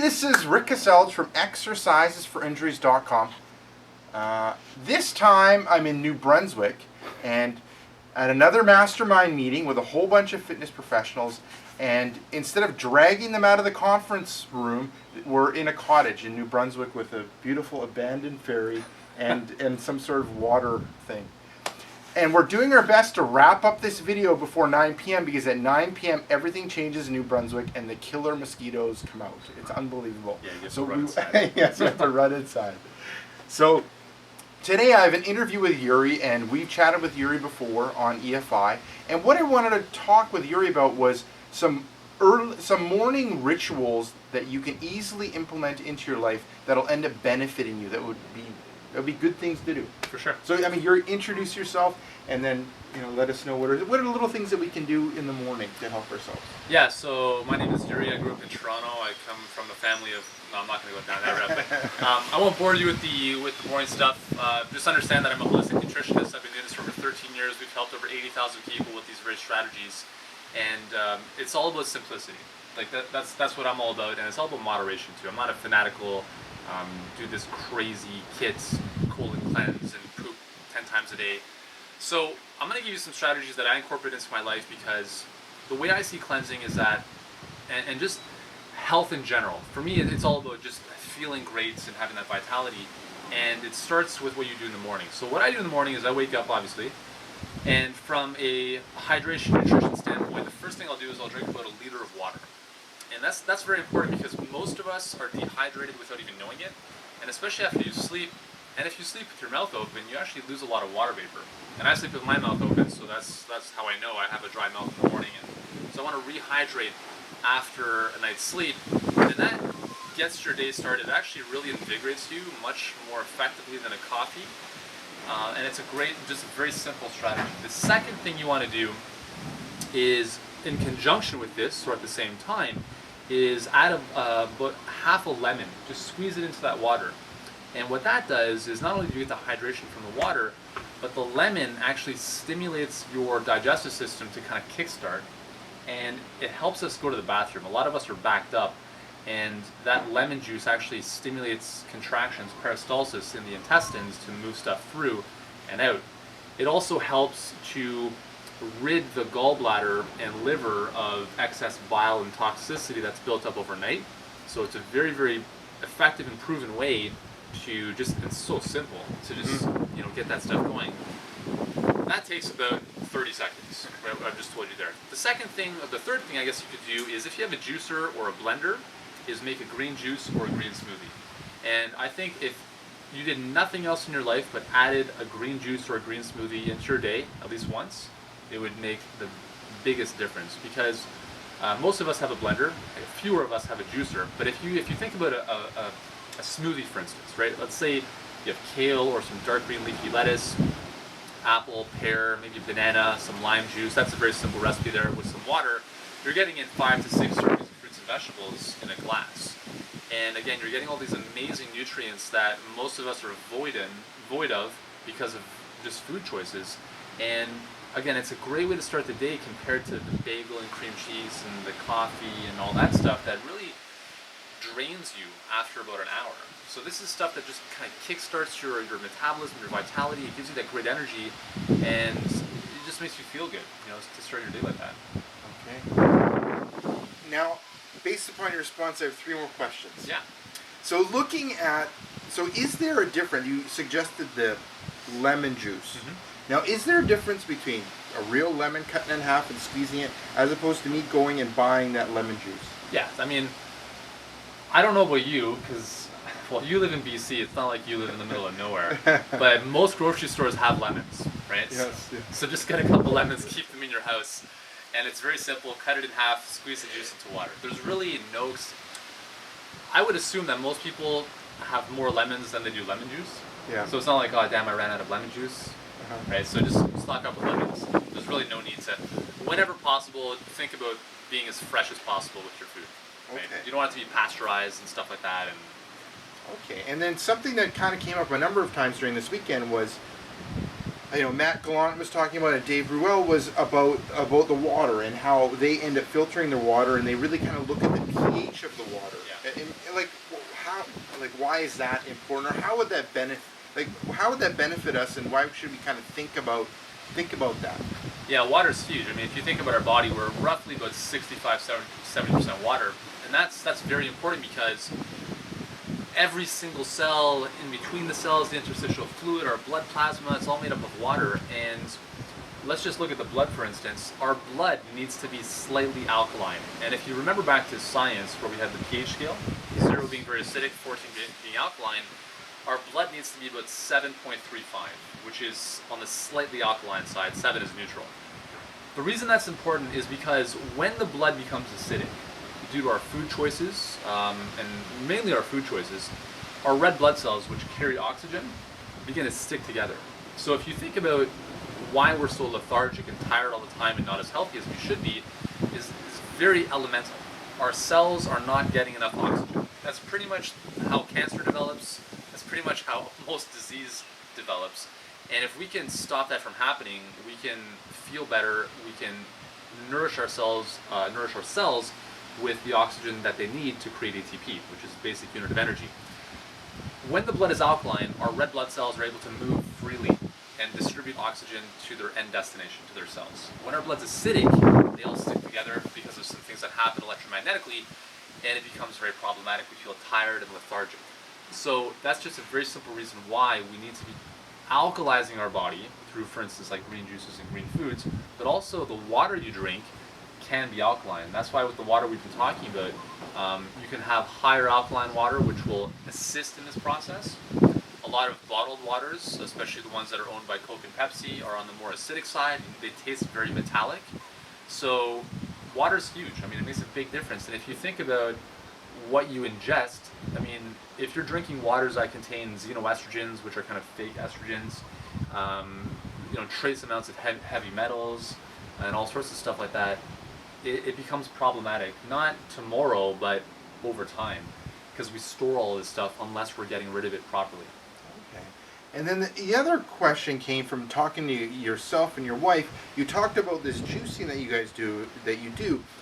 this is Rick Caselge from exercisesforinjuries.com. This time I'm in New Brunswick and at another mastermind meeting with a whole bunch of fitness professionals, and instead of dragging them out of the conference room, we're in a cottage in New Brunswick with a beautiful abandoned ferry and some sort of water thing. And we're doing our best to wrap up this video before 9 p.m. because at 9 p.m. everything changes in New Brunswick and the killer mosquitoes come out. It's unbelievable. Yeah, you have to run inside. Yes, you have to run inside. So today I have an interview with Yuri, and we've chatted with Yuri before on EFI. And what I wanted to talk with Yuri about was some morning rituals that you can easily implement into your life that'll end up benefiting you. That would be good things to do. For sure. So, I mean, Yuri, introduce yourself, and then let us know what are the little things that we can do in the morning to help ourselves. Yeah. So my name is Yuri. I grew up in Toronto. I come from a family of. No, I'm not going to go down that route. But I won't bore you with the boring stuff. Just understand that I'm a holistic nutritionist. I've been doing this for over 13 years. We've helped over 80,000 people with these very strategies, and it's all about simplicity. Like that's what I'm all about, and it's all about moderation too. I'm not a fanatical. Do this crazy kits, colon cleanse, and poop 10 times a day. So I'm going to give you some strategies that I incorporate into my life, because the way I see cleansing is that, and just health in general, for me it's all about just feeling great and having that vitality, and it starts with what you do in the morning. So what I do in the morning is I wake up, obviously, and from a hydration nutrition standpoint, the first thing I'll do is I'll drink about 1 liter of water. And that's very important, because most of us are dehydrated without even knowing it, and especially after you sleep. And if you sleep with your mouth open, you actually lose a lot of water vapor. And I sleep with my mouth open, so that's how I know I have a dry mouth in the morning. And so I want to rehydrate after a night's sleep, and that gets your day started. It actually really invigorates you much more effectively than a coffee. And it's a great, just a very simple strategy. The second thing you want to do is, in conjunction with this, or at the same time, is add about half a lemon. Just squeeze it into that water. And what that does is not only do you get the hydration from the water, but the lemon actually stimulates your digestive system to kind of kickstart, and it helps us go to the bathroom. A lot of us are backed up, and that lemon juice actually stimulates contractions, peristalsis in the intestines, to move stuff through and out. It also helps to rid the gallbladder and liver of excess bile and toxicity that's built up overnight. So it's a very, very effective and proven way to just, it's so simple to just get that stuff going. That takes about 30 seconds, right? I've just told you there. The third thing I guess you could do is, if you have a juicer or a blender, is make a green juice or a green smoothie. And I think if you did nothing else in your life but added a green juice or a green smoothie into your day at least once, it would make the biggest difference, because most of us have a blender, fewer of us have a juicer. But if you think about a smoothie, for instance, right? Let's say you have kale or some dark green leafy lettuce, apple, pear, maybe banana, some lime juice. That's a very simple recipe there with some water. You're getting in 5 to 6 servings of fruits and vegetables in a glass. And again, you're getting all these amazing nutrients that most of us are void of because of just food choices. And again, it's a great way to start the day compared to the bagel and cream cheese and the coffee and all that stuff that really drains you after about an hour. So this is stuff that just kind of kickstarts your metabolism, your vitality. It gives you that great energy, and it just makes you feel good, to start your day like that. Okay. Now, based upon your response, I have 3 more questions. Yeah. So is there a difference? You suggested the lemon juice. Now, is there a difference between a real lemon cut in half and squeezing it, as opposed to me going and buying that lemon juice? Yeah, I mean, I don't know about you, because, you live in BC. It's not like you live in the middle of nowhere. But most grocery stores have lemons, right? Yes. So just get a couple lemons, keep them in your house, and it's very simple. Cut it in half, squeeze the juice into water. There's really no... I would assume that most people have more lemons than they do lemon juice. Yeah. So it's not like, oh damn, I ran out of lemon juice. Right? So just stock up with lemons. There's really no need to... Whenever possible, think about being as fresh as possible with your food. Right? Okay. You don't want it to be pasteurized and stuff like that. Okay, and then something that kind of came up a number of times during this weekend was Matt Gallant was talking about it. Dave Ruel was about the water and how they end up filtering the water, and they really kind of look at the pH of the water. Yeah. And like how, like why is that important, or how would that benefit us, and why should we kind of think about that? Yeah, water's huge. I mean, if you think about our body, we're roughly about 65-70% water, and that's very important because every single cell, in between the cells, the interstitial fluid, our blood plasma, it's all made up of water. And let's just look at the blood, for instance. Our blood needs to be slightly alkaline. And if you remember back to science, where we had the pH scale, 0 being very acidic, 14 being alkaline, our blood needs to be about 7.35, which is on the slightly alkaline side. 7 is neutral. The reason that's important is because when the blood becomes acidic, due to our food choices, and mainly our food choices, our red blood cells, which carry oxygen, begin to stick together. So if you think about why we're so lethargic and tired all the time and not as healthy as we should be, is very elemental. Our cells are not getting enough oxygen. That's pretty much how cancer develops. That's pretty much how most disease develops. And if we can stop that from happening, we can feel better, we can nourish our cells with the oxygen that they need to create ATP, which is the basic unit of energy. When the blood is alkaline, our red blood cells are able to move freely and distribute oxygen to their end destination, to their cells. When our blood's acidic, they all stick together because of some things that happen electromagnetically, and it becomes very problematic. We feel tired and lethargic. So that's just a very simple reason why we need to be alkalizing our body through, for instance, like green juices and green foods, but also the water you drink can be alkaline. That's why with the water we've been talking about, you can have higher alkaline water, which will assist in this process. A lot of bottled waters, especially the ones that are owned by Coke and Pepsi, are on the more acidic side. They taste very metallic. So water's huge. I mean, it makes a big difference. And if you think about what you ingest, I mean, if you're drinking waters that contain xenoestrogens, which are kind of fake estrogens, trace amounts of heavy metals, and all sorts of stuff like that, it becomes problematic. Not tomorrow, but over time, because we store all this stuff unless we're getting rid of it properly. Okay. And then the other question came from talking to yourself and your wife. You talked about this juicing that you guys do,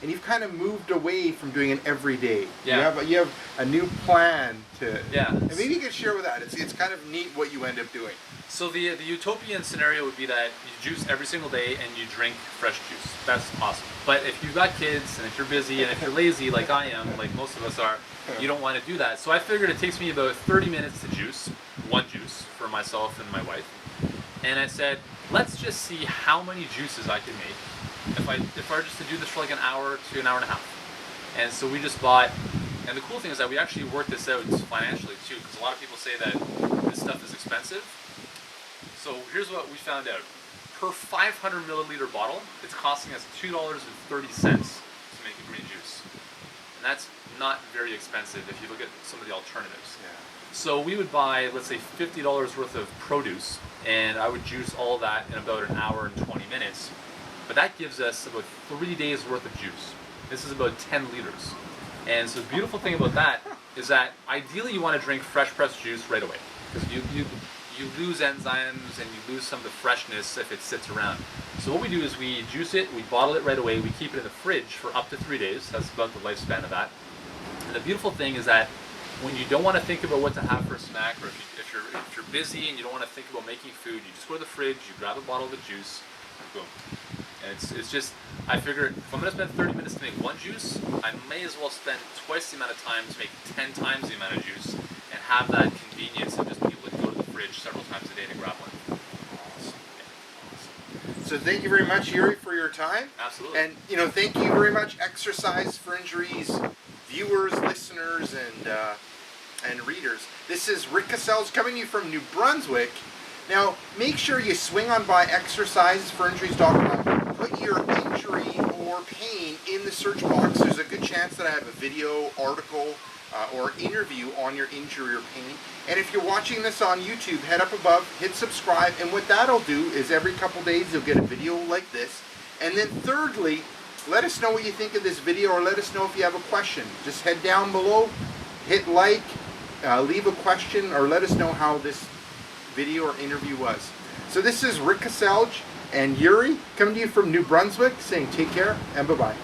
and you've kind of moved away from doing it every day. Yeah. You have a new plan to. Yeah. And maybe you could share with that. It's kind of neat what you end up doing. So the utopian scenario would be that you juice every single day and you drink fresh juice. That's awesome. But if you've got kids and if you're busy and if you're lazy like I am, like most of us are, you don't want to do that. So I figured it takes me about 30 minutes to juice, one juice for myself and my wife. And I said, let's just see how many juices I can make if I were just to do this for like an hour to an hour and a half. And so we just bought, and the cool thing is that we actually worked this out financially too, because a lot of people say that this stuff is expensive. So here's what we found out. Per 500 milliliter bottle, it's costing us $2.30 to make a green juice. And that's not very expensive if you look at some of the alternatives. Yeah. So we would buy, let's say, $50 worth of produce, and I would juice all that in about an hour and 20 minutes. But that gives us about 3 days worth of juice. This is about 10 liters. And so the beautiful thing about that is that ideally you want to drink fresh pressed juice right away, because you lose enzymes and you lose some of the freshness if it sits around. So what we do is we juice it, we bottle it right away, we keep it in the fridge for up to 3 days. That's about the lifespan of that. And the beautiful thing is that when you don't want to think about what to have for a snack, or if you're busy and you don't want to think about making food, you just go to the fridge, you grab a bottle of the juice, and boom. And it's just, I figure if I'm going to spend 30 minutes to make one juice, I may as well spend twice the amount of time to make 10 times the amount of juice and have that convenience of just being able to go to the fridge several times a day to grab one. Awesome. So thank you very much, Yuri, for your time. Absolutely. And thank you very much, Exercise for Injuries viewers, listeners, and readers. This is Rick Cassels coming to you from New Brunswick. Now, make sure you swing on by exercisesforinjuries.com. Put your injury or pain in the search box. There's a good chance that I have a video, article, or interview on your injury or pain. And if you're watching this on YouTube, head up above, hit subscribe, and what that'll do is every couple days you'll get a video like this. And then thirdly, let us know what you think of this video, or let us know if you have a question. Just head down below, hit like, leave a question, or let us know how this video or interview was. So this is Rick Kaselj and Yuri coming to you from New Brunswick saying take care and bye-bye.